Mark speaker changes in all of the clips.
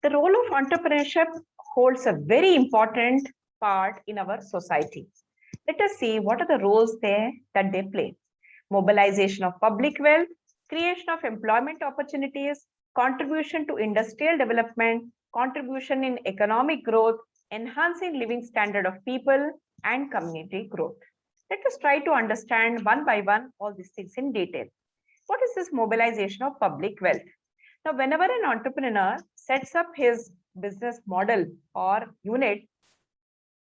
Speaker 1: The role of entrepreneurship holds a very important part in our society. Let us see what are the roles there that they play. Mobilization of public wealth, creation of employment opportunities, contribution to industrial development, contribution in economic growth, enhancing living standard of people, and community growth. Let us try to understand one by one all these things in detail. What is this mobilization of public wealth? Now, whenever an entrepreneur sets up his business model or unit,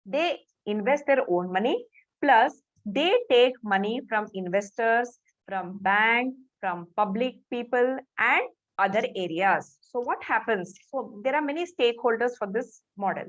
Speaker 1: they invest their own money, plus they take money from investors, from bank, from public people, and other areas. So what happens? So there are many stakeholders for this model.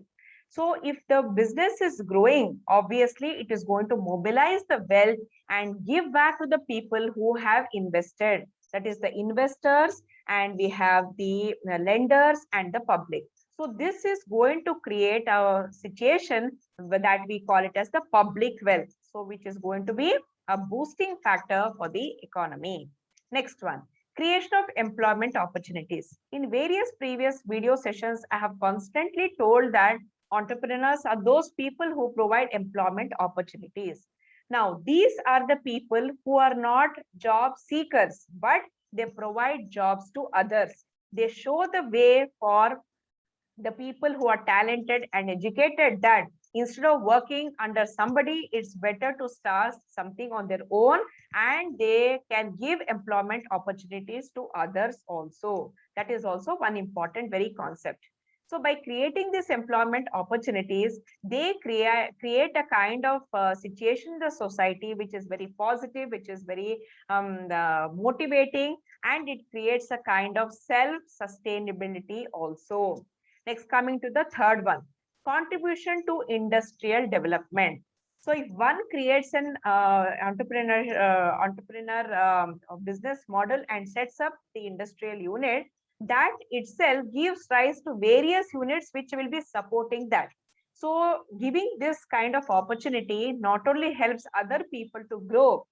Speaker 1: So if the business is growing, obviously it is going to mobilize the wealth and give back to the people who have invested. That is the investors, and we have the lenders and the public. So this is going to create a situation that we call it as the public wealth. So which is going to be a boosting factor for the economy. Next one, creation of employment opportunities. In various previous video sessions, I have constantly told that entrepreneurs are those people who provide employment opportunities. Now, these are the people who are not job seekers, but they provide jobs to others. They show the way for the people who are talented and educated, that instead of working under somebody, it's better to start something on their own, and they can give employment opportunities to others also. That is also one important very concept. So by creating these employment opportunities, they create a kind of situation in the society which is very positive, which is very motivating, and it creates a kind of self-sustainability also. Next, coming to the third one, contribution to industrial development. So if one creates an entrepreneur business model and sets up the industrial unit, that itself gives rise to various units which will be supporting that. So giving this kind of opportunity not only helps other people to grow,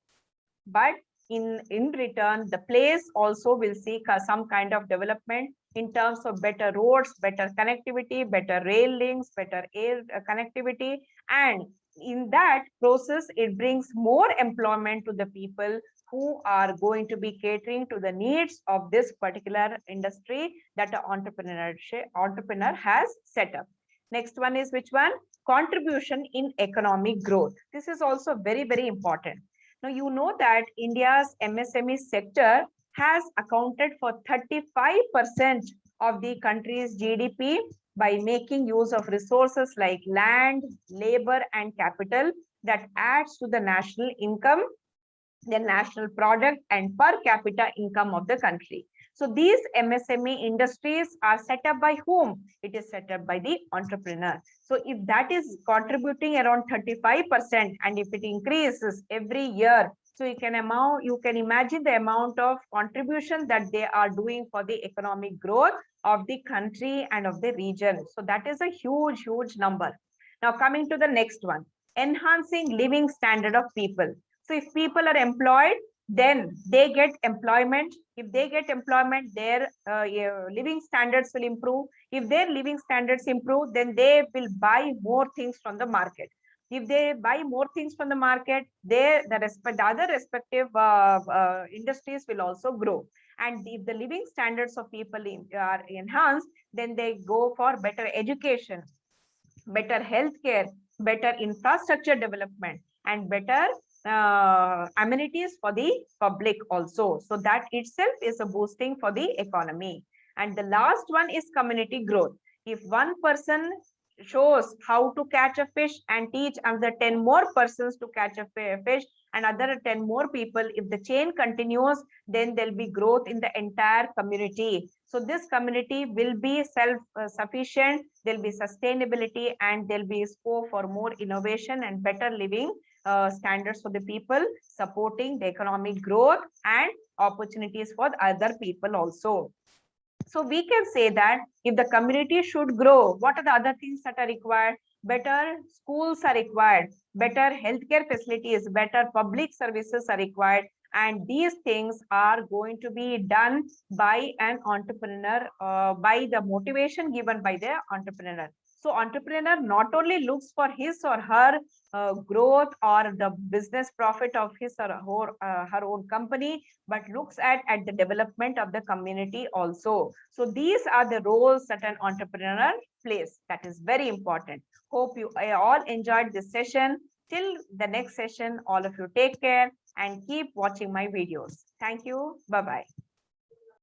Speaker 1: but in return, the place also will seek some kind of development in terms of better roads, better connectivity, better rail links, better air connectivity. And in that process, it brings more employment to the people who are going to be catering to the needs of this particular industry that the entrepreneur has set up. Next one is which one? Contribution in economic growth. This is also very, very important. Now, you know that India's MSME sector has accounted for 35% of the country's GDP by making use of resources like land, labor, and capital that adds to the national income, the national product, and per capita income of the country. So these MSME industries are set up by whom? It is set up by the entrepreneur. So if that is contributing around 35%, and if it increases every year, so you can imagine the amount of contribution that they are doing for the economic growth of the country and of the region. So that is a huge, huge number. Now coming to the next one, enhancing living standard of people. So if people are employed, then they get employment. If they get employment, their living standards will improve. If their living standards improve, then they will buy more things from the market. If they buy more things from the market, the other respective industries will also grow. And if the living standards of people are enhanced, then they go for better education, better healthcare, better infrastructure development, and better amenities for the public also. So that itself is a boosting for the economy. And the last one is community growth. If one person shows how to catch a fish and teach another 10 more persons to catch a fish, and other 10 more people, if the chain continues, then there'll be growth in the entire community. So this community will be self-sufficient, there'll be sustainability, and there'll be scope for more innovation and better living standards for the people, supporting the economic growth and opportunities for other people also. So we can say that if the community should grow, what are the other things that are required? Better schools are required, better healthcare facilities, better public services are required, And these things are going to be done by an entrepreneur, by the motivation given by the entrepreneur. So entrepreneur not only looks for his or her growth or the business profit of his or her own company, but looks at the development of the community also. So these are the roles that an entrepreneur plays. That is very important. Hope you all enjoyed this session. Till the next session, all of you take care and keep watching my videos. Thank you. Bye-bye.